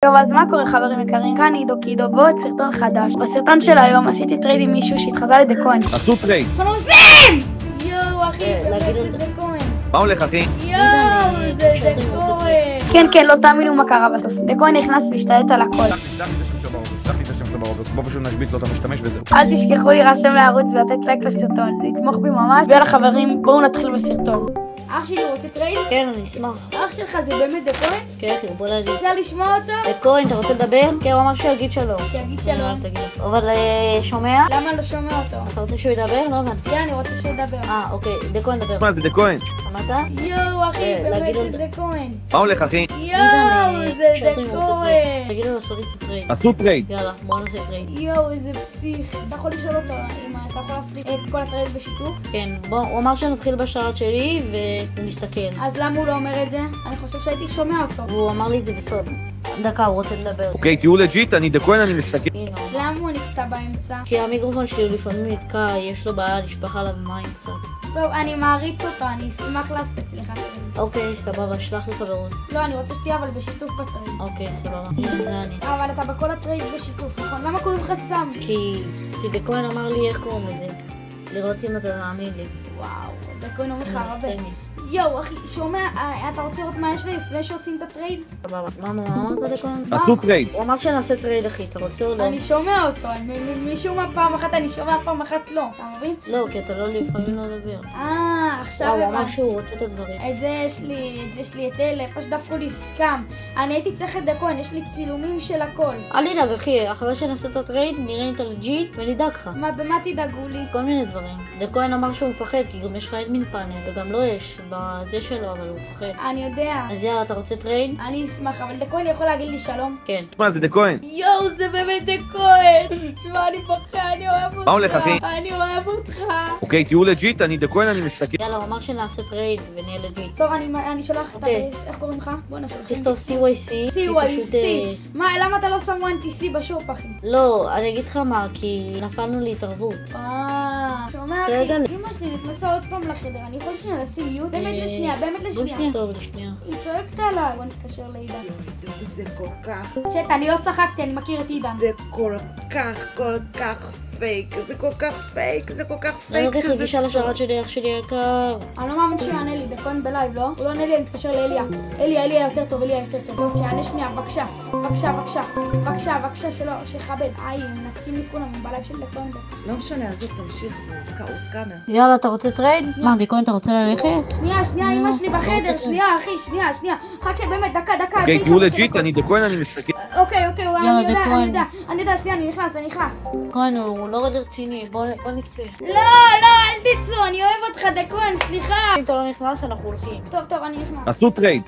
טוב, אז מה קורה חברים יקרים? כאן עידו קידו בעוד סרטון חדש. בסרטון של היום עשיתי טרייד עם מישהו שהתחזה לדקוין. עשו טרייד. אנחנו עושים! יואו אחי, זה דקוין. מה הולך אחי? יואו, זה דקוין. כן, לא תאמינו מה קרה בסוף. דקוין נכנס והשתלט על הכל. שלח לי את השם שלו ברובוט, בוא פשוט נשבית לו את המשתמש וזהו. אל תשכחו להירשם לערוץ ולתת לייק לסרטון, זה יתמוך בי ממש. ויאללה חברים, בואו נתחיל בסרטון. אח שלי רוצה טרייד? כן, אני אשמח. אח שלך זה באמת דקוין? כן, בוא להגיד. אפשר לשמוע אותו? דקוין, אתה רוצה לדבר? כן, הוא אמר שיגיד שלום. שיגיד שלום. אבל שומע? למה לא שומע אותו? אתה רוצה שהוא ידבר? לא הבנתי. כן, אני רוצה שידבר. אוקיי, דקוין דבר. מה זה דקוין? שמעת? יואו אחי, באמת זה דקוין. מה הולך אחי? יואו, זה דקוין. תגידו לעשות את הטרייד. עשו טרייד. יאללה, בוא נעשה טרייד. יואו, איזה פסיך. אתה יכול לשאול אותו אם אתה יכול לעשות את כל הטרייד בשיתוף? כן, בוא, הוא אמר שנתחיל בשרת שלי והוא מסתכל. אז למה הוא לא אומר את זה? אני חושב שהייתי שומע אותו. והוא אמר לי את זה בסוד. דקה, הוא רוצה לדבר. אוקיי, תהיו לג'יט, אני דקוין, אני מסתכל. הנה. למה הוא נקטע באמצע? כי המיקרופון שלי לפעמים נתקע, יש לו בעיה לשפך עליו מים קצת. טוב, אני מעריץ אותו, אני אשמח לעשות אצלך טרייד. אוקיי, סבבה, שלח לי חברות. לא, אני רוצה שתהיה אבל בשיתוף בטרייד. אוקיי, סבבה. הנה, זה אני. אבל אתה בכל הטרייד בשיתוף, נכון? למה קוראים לך סם? כי דקוין אמר לי איך קוראים לזה. לראות אם אתה תאמין לי. וואו, דקוין אומר לך הרבה. סמי. יואו, אחי, שומע, אתה רוצה לראות מה יש לי לפני שעושים את הטרייד? סבבה. מה אמרת דקוין? עשו טרייד. הוא אמר שנעשה טרייד אחי, אתה רוצה או לא? אני שומע אותו, משום מה פעם אחת אני שומע, פעם אחת לא, אתה מבין? לא, כי אתה לא לפעמים לא לדבר. עכשיו הוא אמר שהוא רוצה את הדברים. את זה יש לי את אלה, איפה שדווקא לי סקאם. אני הייתי צריך את דקוין, יש לי צילומים של הכל. אל תדאג אחי, אחרי שנעשה את הטרייד נראה אם אתה לג'יט ונדאג לך. במה תדאגו לי? כל מיני דברים. דקוין אמר שהוא מפחד כי גם יש לך אדמין פאנל וגם לא יש בזה שלו, אבל הוא מפחד. אני יודע. אז יאללה, אתה רוצה טרייד? אני אשמח, אבל דקוין יכול להגיד לי שלום? כן. מה זה דקוין? יואו, זה באמת דקוין! שמע, אני בוכה, אני אוהב אותך. מה הולך, אחי? אני אוהב אותך. אוקיי, תהיו לג'יט, אני דקוין, אני מסתכל. יאללה, הוא אמר שנעשה טרייד ונהיה לג'יט. טוב, אני שולח את אוקיי. איך קוראים לך? בוא נשולח. תכתוב CYC. CYC. מה, למה אתה לא שם 1TC בשופ, אחי? לא, אני אגיד לך מה, כי נפלנו להתערבות. שומע אחי, רגע. אמא שלי נכנסה עוד פעם לחדר, אני יכול שנייה לשים מיוט? באמת לשנייה, באמת בוא לשנייה. שנייה. טוב, לשנייה. היא צועקת עליי. בוא נתקשר לעידן. זה כל כך, צ'ט, אני לא צחקתי, אני מכיר את עידן. זה כל כך פייק, זה כל כך פייק, זה כל כך אני פייק לוקח שזה לגישה לשרת שלי, אח שלי יקר. אני לא מאמין שהוא יענה לי, דקוין בלייב, לא? הוא לא עונה לי, אני מתקשר לאליה. אליה יותר טוב, אליה יותר טוב. שיענה שנייה, בבקשה. בבקשה, שיכבד. מנתקים לי כולם, הם בלייב של דקוין. לא משנה, עזוב, תמשיך, הוא סקאמר. יאללה, אתה רוצה טרייד? מה, דקוין, אתה רוצה ללכת? שנייה, אמא שלי בחדר, שנייה, אחי, שנייה. חכה, באמת, דקה. אוקיי, תהיו לג'יט, אני דקוין, אני מסתכל. אוקיי, אני יודע, שנייה, אני נכנס. דקוין, הוא לא רציני, בוא נצא. לא, אל תצאו, אני אוהב אותך, דקוין, סליחה. אם אתה לא נכנס, אנחנו הולכים. טוב, אני נכנס. עשו טרייד.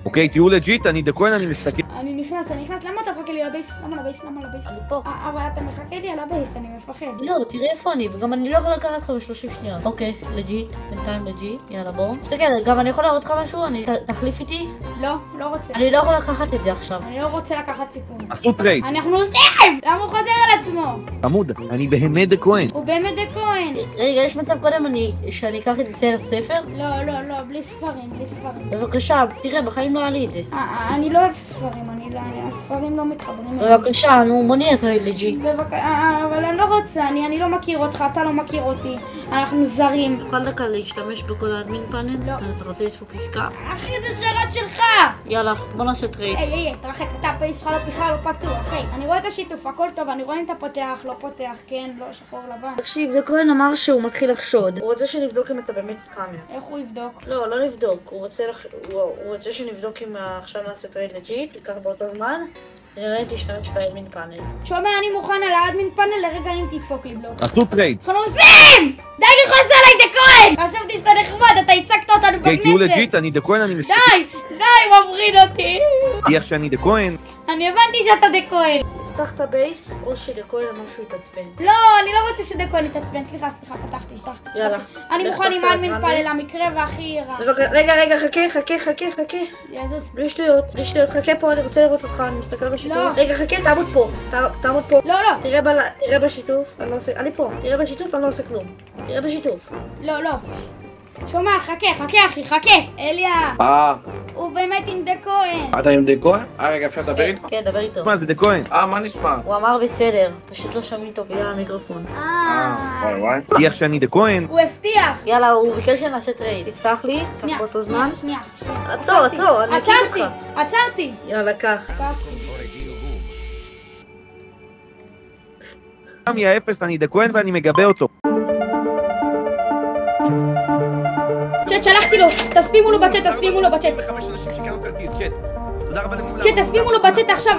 אוקיי, תהיו לג'יט, אני דקוין, אני מסתכל. אני נכנס, למה אתה מחכה לי לבייס? למה לבייס? אני פה. אבל אתה מחכה לי על הבייס, אני מפחד. לא, תראה איפה אני, וגם אני לא יכול לקחת לך ב30 שניות. אוקיי, לג'יט, בינתיים לג'יט, יאללה בוא. תסתכל, גם אני יכול להראות לך משהו? תחליף איתי? לא רוצה. אני לא יכול לקחת את זה עכשיו. אני לא רוצה לקחת סיכון. עשו טרייד. אנחנו עושים! למה הוא חוזר על עצמו? עמוד, אני באמת דקוין. הוא באמת דקוין. רגע, יש מצב קודם שאני אקח את זה לספר? לא, בלי ספרים. בבקשה, תראה, בחיים לא היה לי את זה. אני לא אוהב ספרים, הספרים לא מתחברים. בבקשה, נו, בוא נהיה טרייד לג'יט. אבל אני לא רוצה, אני לא מכיר אותך, אתה לא מכיר אותי. אנחנו זרים. תוכל דקה להשתמש בכל האדמין פאנל? לא. אז אתה רוצה לדפוק עסקה? אחי, זה שרת שלך! יאללה, בוא נעשה טרייד. היי, תרחק, אתה הפייס שלך בכלל לא פתוח. היי, אני רואה את השיתוף, הכל טוב, אני רואה אם אתה פותח, לא פותח, כן, לא, שחור לבן. תקשיב, דקוין אמר שהוא מתחיל לחשוד. הוא רוצה שנבדוק אם אתה באמת סקאמר. איך הוא יבדוק? לא לבדוק. הוא רוצה שנבדוק אם עכשיו נעשה טרייד לג'יט, ייקח באותו זמן. נראה אם תשתמש באדמין פאנל. שומע, אני מוכן על האדמין פאנל לרגע אם תדפוק לי בלוק. עשו טרייד. אנחנו עושים! די לכעוס עליי, דקוין! חשבתי שאתה נחמד, אתה הצגת אותנו אוקיי, תהיו בכנסת. לג'יט, אני דקוין, אני מסתכל. די, מבריד אותי. תהיה שאני דקוין. אני הבנתי שאתה דקוין. פתח את הבייס, או שדקוין אמר שהוא יתעצבן. לא, אני לא רוצה שדקוין יתעצבן. סליחה, פתחתי. יאללה. אני מוכן עם האדמין פאנל, המקרה והכי רע. רגע, חכה. יזוז. בלי שטויות, חכה פה, אני רוצה לראות אותך, אני מסתכל בשיתוף. לא. רגע, חכה, תעמוד פה. לא. תראה בשיתוף, אני לא עושה, אני פה. תראה בשיתוף, אני לא עושה כלום. תראה בשיתוף. לא. שומע, חכה אחי, חכה. אליה, הוא באמת עם דה כהן. אתה עם דה כהן? רגע, אפשר לדבר איתך? כן, דבר איתו. מה זה דה כהן? מה נשמע? הוא אמר בסדר, פשוט לא שומעים אותו בגלל המיקרופון. וואי. תיח שאני דה כהן? הוא הבטיח. יאללה, הוא ביקש שנעשה טרייד, תפתח לי, קח באותו זמן. שנייה. עצור, אני אקים אותך. עצרתי. יאללה, קח. גם יא אפס, אני דה כהן ואני מגבה אותו. צ'אט, שלחתי לו, תספימו לו בצ'אט. 5 אנשים שקנו כרטיס, צ'אט. תודה רבה לכולם. צ'אט, תספימו לו בצ'אט עכשיו,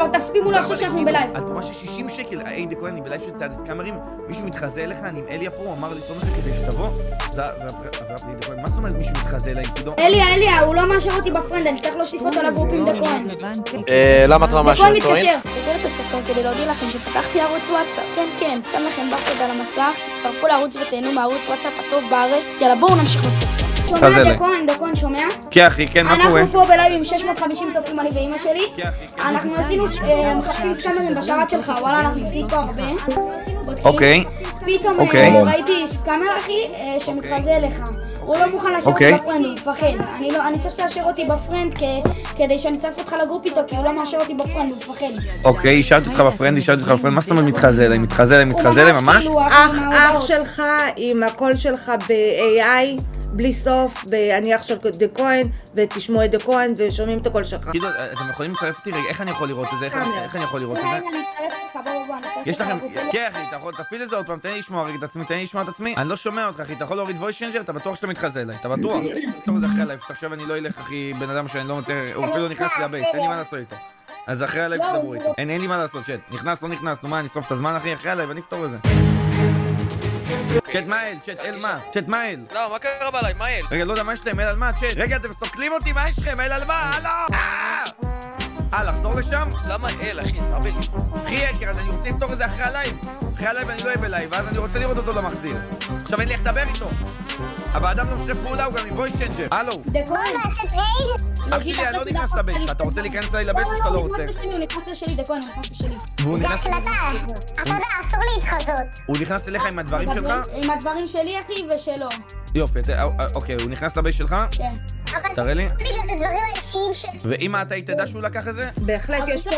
שאנחנו בלייב. על תרומה של 60 שקל, היי דה כהן, אני בלייב של צעד הסקאמרים, מישהו מתחזה אליך, אני עם אליה פה, הוא אמר לי תום את זה כדי שתבוא. מה זאת אומרת מישהו מתחזה אליי, תדעו? אליה, הוא לא מאשר אותי בפרנד, אני צריך להוסיף אותו לגרופ עם דה כהן. למה אתה לא מאשר את כהן? יוצר את הסרטון כדי להודיע לכם שפתחתי ערוץ וואטסאפ. כן, שם לכם ברקוד על המסך, תצטרפו לערוץ ותהנו מערוץ וואטסאפ הטוב בארץ. יאללה, בואו נמשיך בסרטון. שומע דה כהן, שומע? כן אחי, כן, מה קורה? אנחנו פה בלייב עם 650 צופים, אני ואמא שלי. אנחנו עשינו מחפשים סקאמרים בשרת שלך, וואלה, אנחנו עושים פה הרבה. אוקיי. פתאום ראיתי סקאמר אחי שמתחזה אליך. הוא לא מוכן לאשר אותי בפרנד, הוא מפחד. אני צריך לאשר אותי בפרנד כדי שאני אצרף אותך לגרופ איתו, כי הוא לא מאשר אותי בפרנד, הוא מפחד. אוקיי, השארתי אותך בפרנד, מה זאת אומרת מתחזה אליי? מתחזה אליי ממש? אח שלך עם הקול שלך ב-AI, בלי סוף, אני אח של דה כהן, ותשמעו את דה כהן ושומעים את הקול שלך. כאילו, אתם יכולים לצרף אותי רגע, איך אני יכול לראות את זה? איך אני יכול לראות את זה? יש לכם, כן אחי, אתה יכול תפעיל את זה עוד פעם, תן לי לשמוע רגע את עצמי, תן לי לשמוע את עצמי. אני לא שומע אותך אחי, אתה יכול להוריד voice changer, אתה בטוח שאתה מתחזה אליי, אתה בטוח? טוב, זה אחרי הלייב, עכשיו אני לא אלך אחי, בן אדם שאני לא מצליח, הוא אפילו נכנס לי לבייס, אין לי מה לעשות איתו. אז אחרי הלייב תדברו איתו. אין לי מה לעשות, שט, נכנס, לא נכנס, נו מה, אני אשרוף את הזמן אחי, אחרי הלייב, אני אפתור את זה. צ'ט מאל, צ'ט מאל. לא, מה קרה בליי? מה אל? רגע, לא יודע מה יש להם, אל על מה, צ'ט? רגע, אתם סוקלים אותי, מה יש לכם? אל על מה? הלו! לחזור לשם? למה אל, אחי? תרבה לי. אחי, אני רוצה לפתור את זה אחרי הלייב. אחרי הלייב אני לא אוהב בלייב, ואז אני רוצה לראות אותו למחזיר. עכשיו אין לי איך לדבר איתו. אבל האדם לא משתף פעולה, הוא גם עם voice changer. הלו. אח שלי, אני לא נכנס לבייס. אתה רוצה להיכנס אליי לבייס או שאתה לא רוצה? הוא נכנס לשלי, דה כהן, הוא נכנס לשלי. זה הקלטה. אתה יודע, אסור להתחזות. הוא נכנס אליך עם הדברים שלך? עם הדברים שלי אחי ושלו. יופי, אוקיי, הוא נכנס לבייס שלך? כן. תראה לי. בגלל הדברים האישיים שלי. ואמא, אתה תדע שהוא לקח את זה? בהחלט, יש פה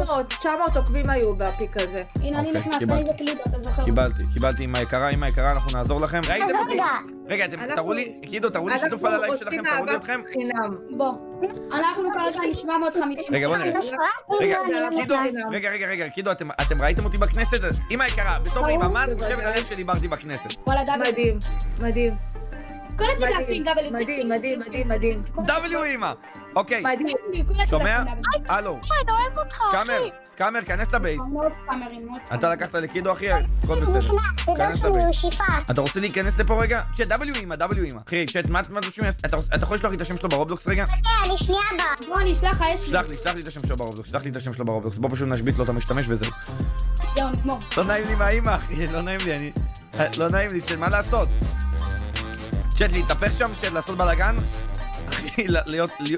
עוד 900 עוקבים היו בפיק הזה. הנה, אני נכנס, אני בקליפ, אתה זוכר. קיבלתי אמא יקרה, אנחנו נעזור לכם. ראיתם אותי? רגע, אתם תראו לי, קידו, תראו לי שיתוף על הלייב שלכם, תראו לי אתכם. בוא, אנחנו כרגע עם 750. רגע, בוא נראה. רגע, קידו, אתם ראיתם אותי בכנסת? אמא יקרה, בתור אמא, מה את חושבת עליהם שדיברתי בכנסת? מדהים. כל את שזה הספינג מדהים. W אמא! אוקיי. שומע? הלו. סקאמר, כנס לבייס. אתה לקחת לקידו אחי? הכל בסדר. כנס לבייס. אתה רוצה להיכנס לפה רגע? צ'ט, W אמא. אחי, צ'ט, מה אתה שומע? אתה יכול לשלוח לי את השם שלו ברובלוקס רגע? אני שנייה בה. בוא, אני אשלח לך, יש לי. שלח לי את השם שלו ברובלוקס. בוא פשוט נשבית לו את המשתמש וזהו. זהו, נגמור. לא נעים לי מהאמא אחי, לא נעים לי, צ'ט, מה לעשות? צ'ט, להתהפך שם, צ'ט, לעשות בלאגן? אחי,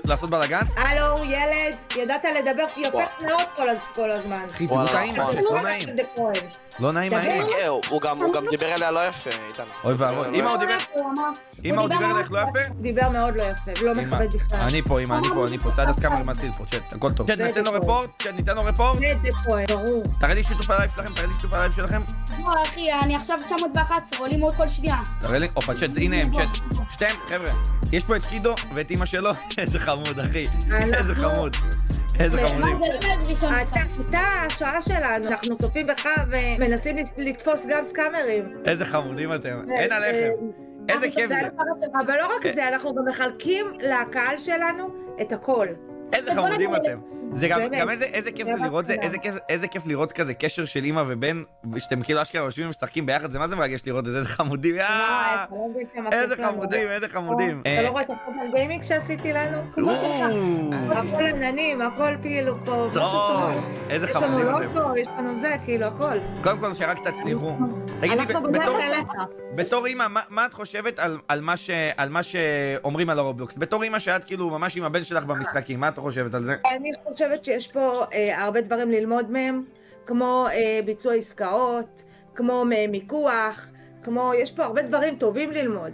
לעשות בלאגן? הלו, ילד, ידעת לדבר יפה מאוד כל הזמן. אחי, תראו את האמא, צ'ט, לא נעים. לא נעים האמא. הוא גם דיבר אליה לא יפה, איתן. אוי ואבוי, אמא הוא דיבר אליך לא יפה? דיבר מאוד לא יפה, ולא מכבד בכלל. אני פה, צעד הסקאמר מציל פה, צ'ט, הכל טוב. צ'ט, ניתן לו רפורט? ברור. תראה לי שיתוף הלייב שלכם, בוא אחי, אני עכשיו 911, עולים עוד כל שנייה. תראה לי, אופה, צ'ט, הנה הם, צ'ט. שתיהם, חבר'ה, יש פה את קידו ואת אמא שלו, איזה חמוד, אחי. איזה חמוד. איזה חמודים. אתה השעה שלנו, אנחנו צופים בך ומנסים לתפוס גם סקאמרים. איזה חמודים אתם, אין עליכם. איזה כיף זה. אבל לא רק זה, אנחנו גם מחלקים לקהל שלנו את הכל. איזה חמודים אתם. זה גם איזה כיף זה לראות, איזה כיף לראות כזה קשר של אמא ובן, שאתם כאילו אשכרה יושבים ומשחקים ביחד, זה מה זה מרגש לראות את זה, איזה חמודים, איזה חמודים. אתה לא רואה את הפרוטל גיימינג שעשיתי לנו? כמו שלך. הכל עננים, הכל כאילו פה, משהו טוב. איזה חמודים אתם. יש לנו לוטו, יש לנו זה, כאילו הכל. קודם כל שרק תצליחו. אנחנו בדרך אליך. בתור אמא, מה את חושבת על מה שאומרים על הרובלוקס? בתור אמא שאת כאילו ממש עם הבן שלך במשחקים, מה את חושבת על זה? אני חושבת שיש פה הרבה דברים ללמוד מהם, כמו ביצוע עסקאות, כמו מיקוח, יש פה הרבה דברים טובים ללמוד.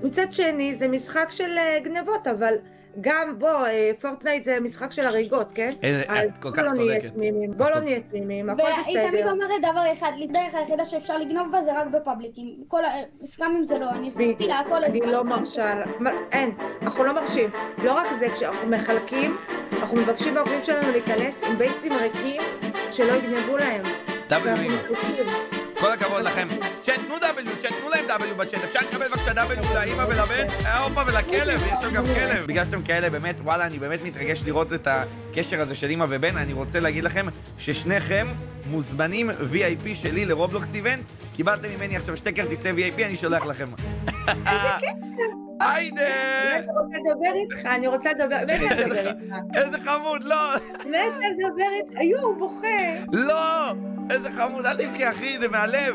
מצד שני זה משחק של גנבות, אבל גם בוא, פורטנייט זה משחק של הריגות, כן? את כל כך צודקת. בוא לא נהיה תמימים, הכל בסדר. והיא תמיד אומרת דבר אחד, דרך היחידה שאפשר לגנוב בה זה רק בפאבליקים. כל הסכמים זה לא, אני הסברתי לה הכל הסכם. אני לא מרשה, אין, אנחנו לא מרשים. לא רק זה, כשאנחנו מחלקים, אנחנו מבקשים מהעוקבים שלנו להיכנס עם בייסים ריקים שלא יגנבו להם. כל הכבוד לכם. צ'אט, תנו W, צ'אט, תנו להם W בצ'אט. אפשר לקבל בבקשה W לאמא ולבן, הופה ולכלב, יש שם גם כלב. בגלל שאתם כאלה, באמת, וואלה, אני באמת מתרגש לראות את הקשר הזה של אמא ובן. אני רוצה להגיד לכם ששניכם מוזמנים VIP שלי לרובלוקס איבנט. קיבלתם ממני עכשיו 2 כרטיסי VIP, אני שולח לכם. איזה קשר? היידה! אני רוצה לדבר איתך. איזה חמוד, לא! מתה לדבר איתך, הוא בוכה. לא! איזה חמוד, אל תבכי אחי, זה מהלב.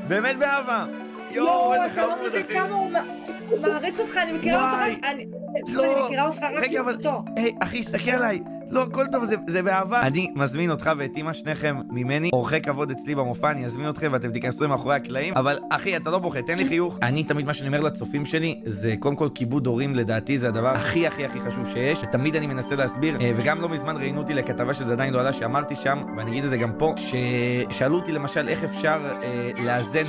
באמת באהבה. יואו, איזה חמוד אחי. הוא מעריץ אותך, אני מכירה אותך. אני מכירה אותך רק לאותו. היי, אחי, סתכל עליי. לא, הכל טוב, זה באהבה. אני מזמין אותך ואת אמא שניכם ממני, אורחי כבוד אצלי במופע, אני אזמין אתכם ואתם תיכנסו מאחורי הקלעים. אבל אחי, אתה לא בוכה, תן לי חיוך. אני תמיד מה שאני אומר לצופים שלי, זה קודם כל כיבוד הורים, לדעתי זה הדבר הכי חשוב שיש. תמיד אני מנסה להסביר, וגם לא מזמן ראיינו אותי לכתבה שזה עדיין לא עלה, שאמרתי שם, ואני אגיד את זה גם פה, ששאלו אותי למשל איך אפשר לאזן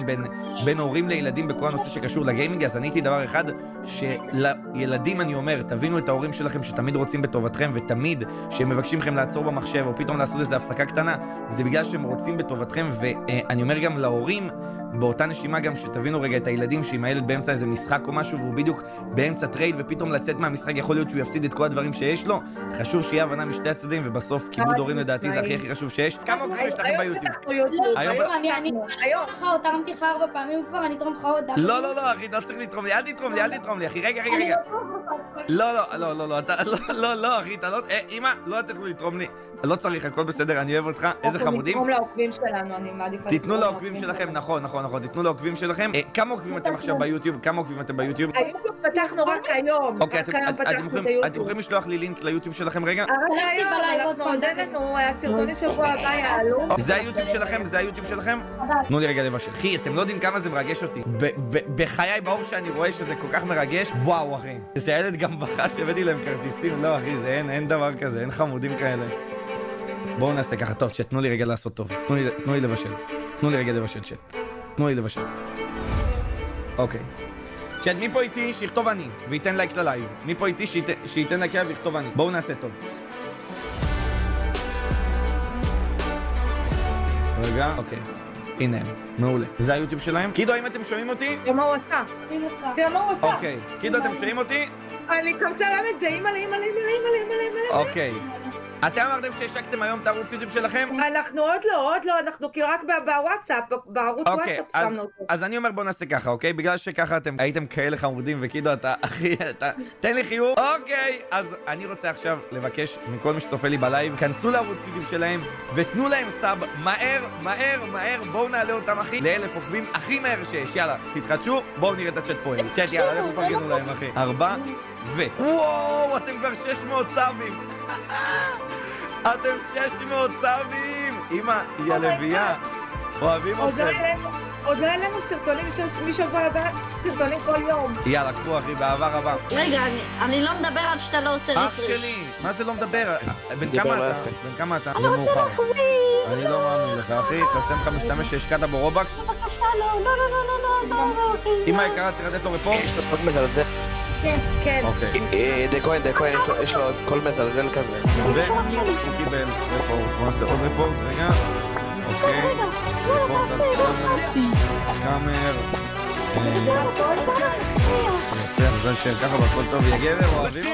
בין הורים לילדים בכל הנושא שקשור לגיימינג. אז עניתי דבר אחד, שלילדים אני אומר, תבינו את ההורים שלכם שתמיד רוצים בטובתכם, ותמיד שהם מבקשים לכם לעצור במחשב או פתאום לעשות איזו הפסקה קטנה, זה בגלל שהם רוצים בטובתכם. ואני אומר גם להורים באותה נשימה גם שתבינו רגע את הילדים שאם הילד באמצע איזה משחק או משהו והוא בדיוק באמצע טרייד ופתאום לצאת מהמשחק יכול להיות שהוא יפסיד את כל הדברים שיש לו. חשוב שיהיה הבנה משתי הצדדים, ובסוף כיבוד הורים לדעתי זה הכי חשוב שיש. כמה עוקבים יש לכם ביוטיוב? היום תרמתי לך 4 פעמים כבר, אני אתרום לך עוד. לא אחי, אתה צריך לתרום לי, אל תתרום לי אחי, רגע. לא אחי, אתה לא, אמא, לא לתת לו לתרום לי, לא צריך, הכל בסדר, אני אוהב אותך, איזה חמודים. תתנו לעוקבים שלנו, אני מעדיפה. תתנו לעוקבים שלכם, נכון, תתנו לעוקבים שלכם. כמה עוקבים אתם עכשיו ביוטיוב? היוטיוב פתחנו רק היום. אוקיי, אתם יכולים לשלוח לי לינק ליוטיוב שלכם רגע? אנחנו עוד אין לנו, הסרטונים שבוע הבא יעלו. זה היוטיוב שלכם? תנו לי רגע לבשל. אחי, אתם לא יודעים כמה זה מרגש אותי. בחיי באור שאני רואה שזה כל כך מרגש, וואו אחי. שהילד גם בכה שהבאתי להם כרטיסים, לא אחי, אין דבר כזה, אין חמודים כאלה. בואו נעשה ככה, טוב, צ'אט, תנו לי רגע לעשות טוב, תנו לי לבשל. תנו לי רגע לבשל, צ'אט. תנו לי לבשל. אוקיי. צ'אט, מי פה איתי שיכתוב אני, וייתן לייק ללייב. מי פה איתי שייתן לייק ללייב ויכתוב אני. בואו נעשה טוב. רגע, אוקיי. הנה הם, מעולה. זה היוטיוב שלהם. קידו, אם אתם שומעים אותי? גם מה הוא עשה. אוקיי. קידו, אתם שומעים אותי? אני קמצה להם את זה, אימא'לה. אוקיי. אתם אמרתם שהשקתם היום את הערוץ יוטיוב שלכם? אנחנו עוד לא, אנחנו כאילו רק בוואטסאפ, בערוץ וואטסאפ שמנו אותו. אז אני אומר בוא נעשה ככה, אוקיי? בגלל שככה אתם הייתם כאלה חמודים וקידו אתה, אחי, תן לי חיוך. אוקיי, אז אני רוצה עכשיו לבקש מכל מי שצופה לי בלייב, כנסו לערוץ יוטיוב שלהם ותנו להם סאב מהר, בואו נעלה אותם אחי ל1,000 עוקבים הכי מהר שיש. יאללה, תתחדשו, בואו נראה את הצ'אט פועל. צ'אט, יאללה, לכו פרגנו להם אחי. 4 וואו, אתם כבר 600 סאבים. אתם 600 סאבים! אמא, היא הלוויה. אוהבים אתכם. עוד לא היה לנו סרטונים משבוע הבא, סרטונים כל יום. יאללה, קחו אחי, באהבה רבה. רגע, אני לא מדבר עד שאתה לא עושה רפרש. אח שלי, מה זה לא מדבר? בן כמה אתה? אני רוצה להקווים. אני לא מאמין לך אחי, תעשה לך משתמש שהשקעת בו רובקס? בבקשה, לא. אמא יקרה, צריך לתת לו רפורט? יש לו ספוט מזלזל. כן. אוקיי. דקוין, יש לו קול מזלזל כזה. הוא קיבל רפורט, בוא נעשה עוד רפורט, רגע. אוקיי. רפורט על קאמר. יפה, מזל שהם ככה בכל טוב, יא גבר, אוהבים?